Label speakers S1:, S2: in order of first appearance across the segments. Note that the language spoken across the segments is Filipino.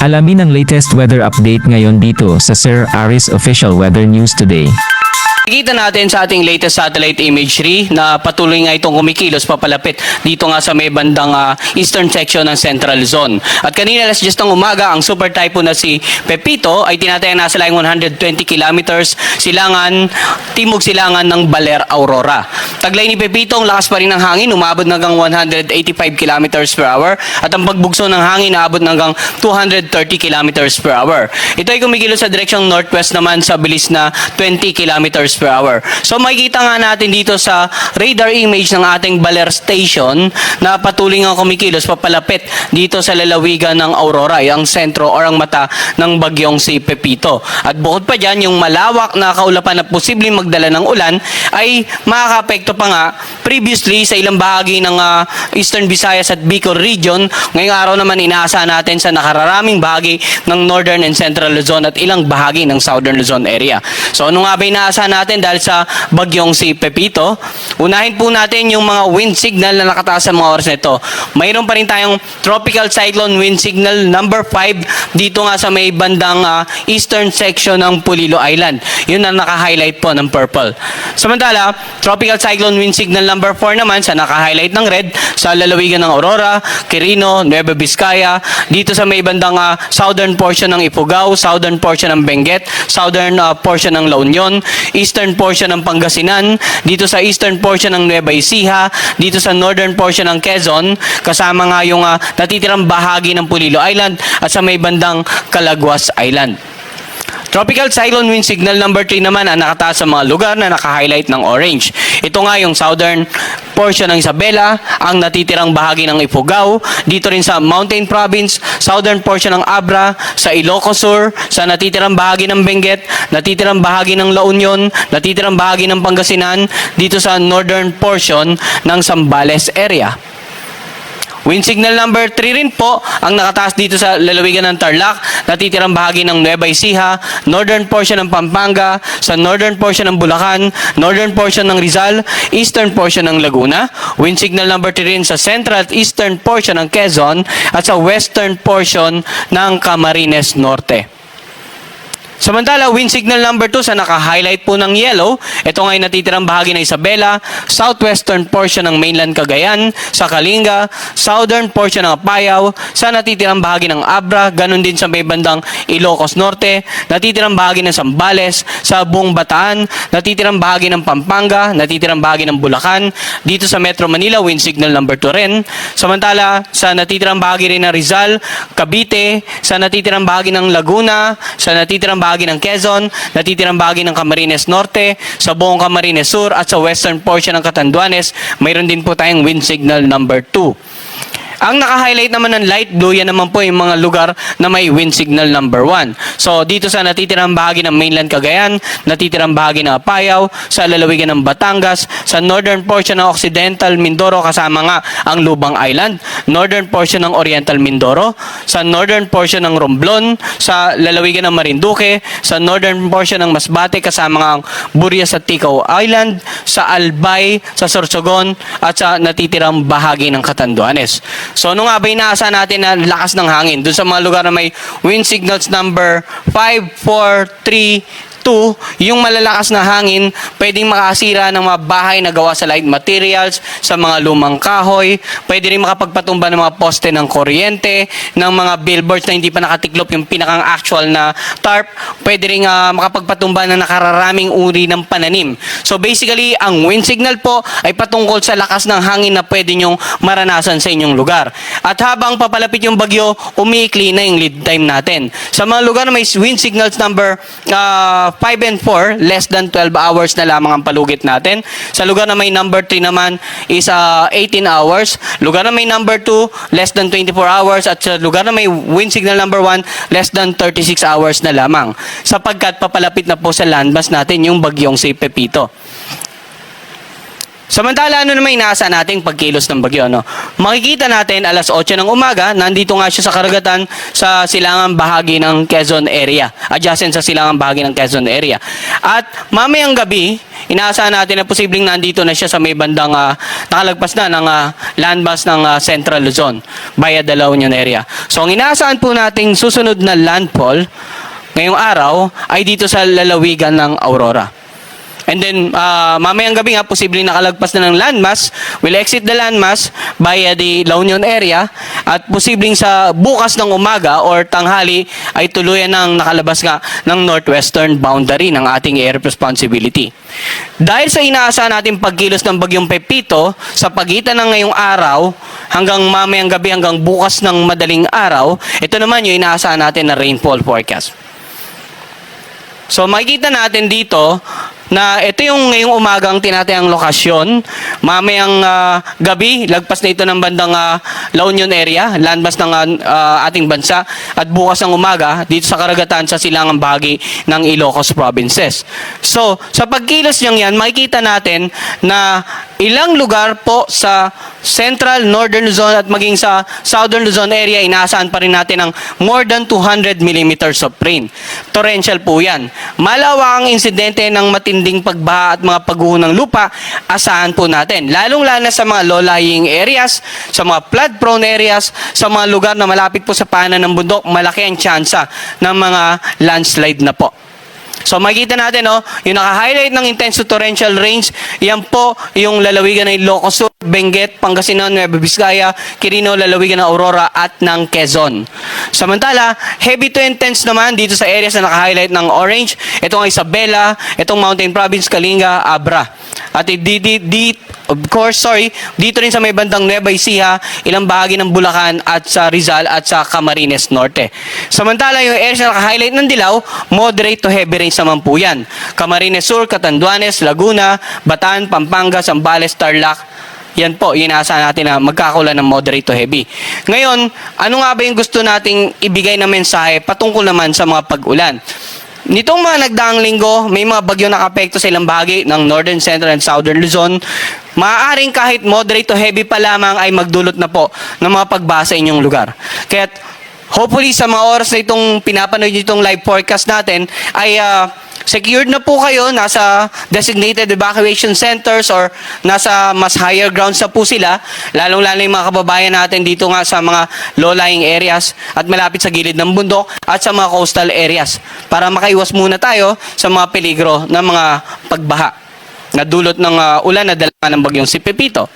S1: Alamin ang latest weather update ngayon dito sa Sir Aris Official Weather News Today.
S2: Nakikita natin sa ating latest satellite imagery na patuloy nga itong kumikilos papalapit dito nga sa may bandang eastern section ng Central Zone. At kanina alas 10 ng umaga, ang super typhoon na si Pepito ay tinatayang nasa laing 120 kilometers timog silangan ng Baler, Aurora. Taglay ni Pepito, ang lakas pa rin ng hangin, umabot hanggang 185 kilometers per hour at ang pagbugso ng hangin naabot hanggang 230 kilometers per hour. Ito ay kumikilos sa direksyong northwest naman sa bilis na 20 kilometers per hour. So makikita nga natin dito sa radar image ng ating Baler Station na patuloy nga kumikilos papalapit dito sa lalawigan ng Aurora, ang sentro o ang mata ng bagyong si Pepito. At bukod pa dyan, yung malawak na kaulapan na posibleng magdala ng ulan ay makaka-apekto pa nga previously sa ilang bahagi ng Eastern Visayas at Bicol region. Ngayong araw naman inaasahan natin sa nakararaming bahagi ng Northern and Central Luzon at ilang bahagi ng Southern Luzon area. So ano nga ba inaasahan natin dahil sa bagyong si Pepito? Unahin po natin yung mga wind signal na nakataas sa mga oras na ito. Mayroon pa rin tayong tropical cyclone wind signal number 5 dito nga sa may bandang eastern section ng Pulilo Island. Yun ang naka-highlight po ng purple. Samantala, tropical cyclone wind signal number 4 naman sa naka-highlight ng red sa lalawigan ng Aurora, Quirino, Nueva Vizcaya, dito sa may bandang southern portion ng Ifugao, southern portion ng Benguet, southern portion ng La Union, eastern portion ng Pangasinan, dito sa eastern portion ng Nueva Ecija, dito sa northern portion ng Quezon, kasama nga yung natitirang bahagi ng Pulilo Island at sa may bandang Calaguas Island. Tropical cyclone wind signal number 3 naman ang nakataas sa mga lugar na naka-highlight ng orange. Ito nga yung southern portion ng Isabela, ang natitirang bahagi ng Ifugao, dito rin sa Mountain Province, southern portion ng Abra, sa Ilocos Sur, sa natitirang bahagi ng Benguet, natitirang bahagi ng La Union, natitirang bahagi ng Pangasinan, dito sa northern portion ng Zambales area. Wind signal number 3 rin po ang nakataas dito sa lalawigan ng Tarlac, natitirang bahagi ng Nueva Ecija, northern portion ng Pampanga, sa northern portion ng Bulacan, northern portion ng Rizal, eastern portion ng Laguna. Wind signal number 3 rin sa central at eastern portion ng Quezon at sa western portion ng Camarines Norte. Samantala, wind signal number 2 sa naka-highlight po ng yellow, ito nga ay natitirang bahagi ng Isabela, southwestern portion ng mainland Cagayan, sa Kalinga, southern portion ng Apayao, sa natitirang bahagi ng Abra, ganun din sa may bandang Ilocos Norte, natitirang bahagi ng Zambales, sa buong Bataan, natitirang bahagi ng Pampanga, natitirang bahagi ng Bulacan, dito sa Metro Manila, wind signal number 2 rin. Samantala, sa natitirang bahagi rin ng Rizal, Cavite, sa natitirang bahagi ng Laguna, sa natitirang bahagi ng Quezon, natitirang bahagi ng Camarines Norte, sa buong Camarines Sur at sa western portion ng Catanduanes, mayroon din po tayong wind signal number 2. Ang naka-highlight naman ng light blue, yan naman po yung mga lugar na may wind signal number 1. So, dito sa natitirang bahagi ng mainland Cagayan, natitirang bahagi ng Apayao, sa lalawigan ng Batangas, sa northern portion ng Occidental Mindoro, kasama nga ang Lubang Island, northern portion ng Oriental Mindoro, sa northern portion ng Romblon, sa lalawigan ng Marinduque, sa northern portion ng Masbate, kasama nga ang Burias at Ticao Island, sa Albay, sa Sorsogon, at sa natitirang bahagi ng Catanduanes. So ano nga ba inaasahan natin na lakas ng hangin doon sa mga lugar na may wind signals number 5, 4, 3, 2, yung malalakas na hangin pwedeng makasira ng mga bahay na gawa sa light materials, sa mga lumang kahoy, pwede rin makapagpatumba ng mga poste ng kuryente, ng mga billboards na hindi pa nakatiklop yung pinakang actual na tarp, pwede rin makapagpatumba ng nakararaming uri ng pananim. So basically, ang wind signal po ay patungkol sa lakas ng hangin na pwede nyong maranasan sa inyong lugar. At habang papalapit yung bagyo, umiikli na yung lead time natin. Sa mga lugar na may wind signals number 5 and 4, less than 12 hours na lamang ang palugit natin. Sa lugar na may number 3 naman is 18 hours. Lugar na may number 2, less than 24 hours. At sa lugar na may wind signal number 1, less than 36 hours na lamang. Sapagkat papalapit na po sa landmass natin yung bagyong si Pepito. Samantala, ano naman inaasahan nating pagkilos ng bagyo, no? Makikita natin alas 8 ng umaga, nandito nga siya sa karagatan sa silangang bahagi ng Quezon area. Adjacent sa silangang bahagi ng Quezon area. At mamayang gabi, inaasahan natin na posibleng nandito na siya sa may bandang nakalagpas na ng landmass ng Central Luzon via the La Union area. So, ang inaasahan po nating susunod na landfall ngayong araw ay dito sa lalawigan ng Aurora. And then, mamayang gabi nga, posibleng nakalagpas na ng landmass, will exit the landmass via the La Union area, at posibleng sa bukas ng umaga or tanghali ay tuluyan ng nakalabas nga ng northwestern boundary ng ating area of responsibility. Dahil sa inaasahan natin pagkilos ng bagyong Pepito, sa pagitan ng ngayong araw, hanggang mamayang gabi, hanggang bukas ng madaling araw, ito naman yung inaasahan natin na rainfall forecast. So makikita natin dito na ito yung ngayong umagang tinatayang lokasyon. Mamayang gabi, lagpas na ito ng bandang La Union area, landmass ng ating bansa. At bukas ng umaga, dito sa karagatan sa silangang bahagi ng Ilocos provinces. So, sa pagkilos niyang yan, makikita natin na ilang lugar po sa Central, Northern Luzon at maging sa Southern Luzon area, inaasahan pa rin natin ng more than 200 millimeters of rain. Torrential po yan. Malawak ang insidente ng matinding pagbaha at mga pagguho ng lupa, asahan po natin. Lalong-lalo sa mga low-lying areas, sa mga flood-prone areas, sa mga lugar na malapit po sa paanan ng bundok, malaki ang tsansa ng mga landslide na po. So makikita natin, yung naka-highlight ng intense to torrential rains, yan po yung lalawigan ng Ilocos Sur, Benguet, Pangasinan, Nueva Vizcaya, Quirino, lalawigan ng Aurora at ng Quezon. Samantala, heavy to intense naman dito sa areas na naka-highlight ng orange, itong Isabela, itong Mountain Province, Kalinga, Abra. At dito rin sa may bandang Nueva Ecija, ilang bahagi ng Bulacan at sa Rizal at sa Camarines Norte. Samantala, yung areas na naka-highlight ng dilaw, moderate to heavy rains naman po yan. Camarines Sur, Catanduanes, Laguna, Bataan, Pampanga, Zambales, Tarlac. Yan po, inaasahan natin na magkakaroon ng moderate to heavy. Ngayon, ano nga ba yung gusto nating ibigay na mensahe patungkol naman sa mga pag-ulan? Nitong mga nagdaang linggo, may mga bagyo nakapekto sa ilang bahagi ng Northern, Central, and Southern Luzon. Maaaring kahit moderate to heavy pa lamang ay magdulot na po ng mga pagbasa sa inyong lugar. Kaya hopefully sa mga oras na itong pinapanood nyo itong live forecast natin ay secured na po kayo, nasa designated evacuation centers or nasa mas higher grounds na po sila, lalong-lalo yung mga kababayan natin dito nga sa mga low-lying areas at malapit sa gilid ng bundok at sa mga coastal areas para makaiwas muna tayo sa mga peligro ng mga pagbaha na dulot ng ulan na dala ng bagyong si Pepito.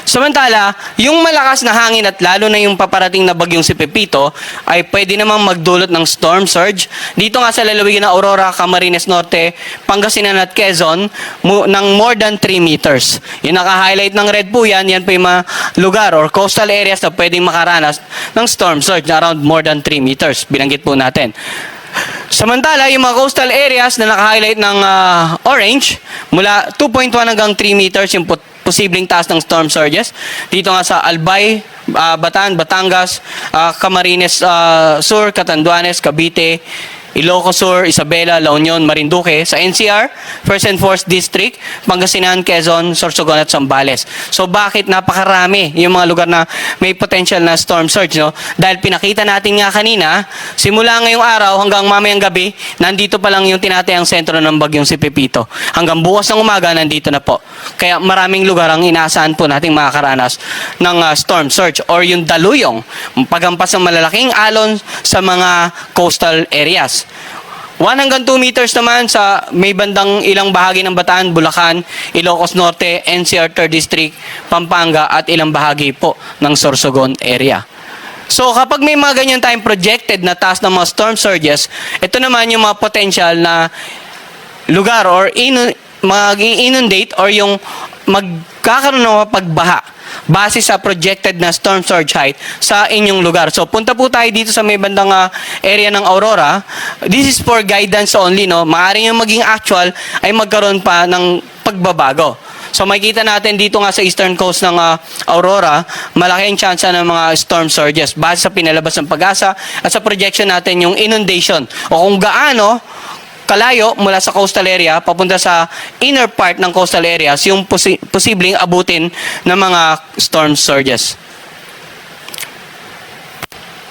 S2: Samantala, yung malakas na hangin at lalo na yung paparating na bagyong si Pepito ay pwede namang magdulot ng storm surge. Dito nga sa lalawigan ng Aurora, Camarines Norte, Pangasinan at Quezon ng more than 3 meters. Yung naka-highlight ng red po yan po yung mga lugar or coastal areas na pwedeng makaranas ng storm surge na around more than 3 meters. Binanggit po natin. Samantala, yung mga coastal areas na naka-highlight ng orange, mula 2.1 hanggang 3 meters yung posibleng taas ng storm surges. Dito nga sa Albay, Bataan, Batangas, Camarines Sur, Catanduanes, Cavite, Ilocos Sur, Isabela, La Union, Marinduque, sa NCR, 1st and 4th District, Pangasinan, Quezon, Sorsogon at Zambales. So bakit napakarami yung mga lugar na may potential na storm surge, no? Dahil pinakita natin nga kanina, simula ngayong araw hanggang mamayang gabi, nandito pa lang yung tinatayang sentro ng bagyong si Pepito. Hanggang bukas ng umaga, nandito na po. Kaya maraming lugar ang inaasahan po nating makakaranas ng storm surge or yung daluyong, paghampas ng malalaking alon sa mga coastal areas. 1 hanggang 2 meters naman sa may bandang ilang bahagi ng Bataan, Bulacan, Ilocos Norte, NCR 3rd District, Pampanga at ilang bahagi po ng Sorsogon area. So kapag may mga ganyan tayong projected na taas ng mga storm surges, ito naman yung mga potential na lugar or mag-inundate or yung magkakaroon ng mga pagbaha base sa projected na storm surge height sa inyong lugar. So punta po tayo dito sa may bandang area ng Aurora. This is for guidance only, no? Maaaring yung maging actual ay magkaroon pa ng pagbabago. So makikita natin dito nga sa eastern coast ng Aurora, malaki ang tsansa ng mga storm surges base sa pinalabas ng Pag-asa at sa projection natin yung inundation o kung gaano kalayo mula sa coastal area papunta sa inner part ng coastal areas yung posibleng abutin ng mga storm surges.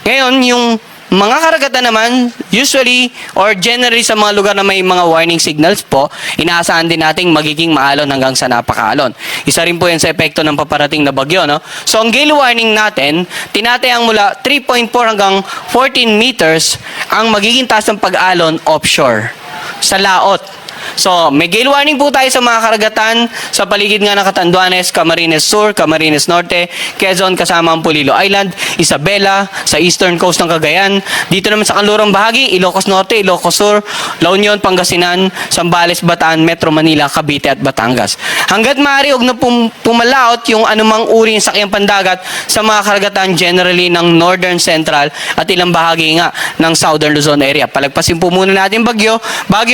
S2: Ngayon, yung mga karagatan naman, usually or generally sa mga lugar na may mga warning signals po, inaasahan din nating magiging maalon hanggang sa napakaalon. Isa rin po yan sa epekto ng paparating na bagyo. No? So ang gale warning natin, tinatayang mula 3.4 hanggang 14 meters ang magiging taas ng pag-alon offshore sa laot. So, may gale warning po tayo sa mga karagatan sa paligid nga ng Catanduanes, Camarines Sur, Camarines Norte, Quezon kasama ang Polillo Island, Isabela, sa eastern coast ng Cagayan. Dito naman sa kanlurang bahagi, Ilocos Norte, Ilocos Sur, La Union, Pangasinan, Zambales, Bataan, Metro Manila, Cavite at Batangas. Hanggat maaari, huwag na pumalaot yung anumang uri ng sakyang pandagat sa mga karagatan generally ng Northern Central at ilang bahagi nga ng Southern Luzon area. Palagpasin po muna natin bagyo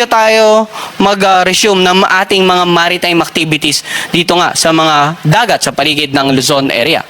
S2: tayo mag-resume ng ating mga maritime activities dito nga sa mga dagat sa paligid ng Luzon area.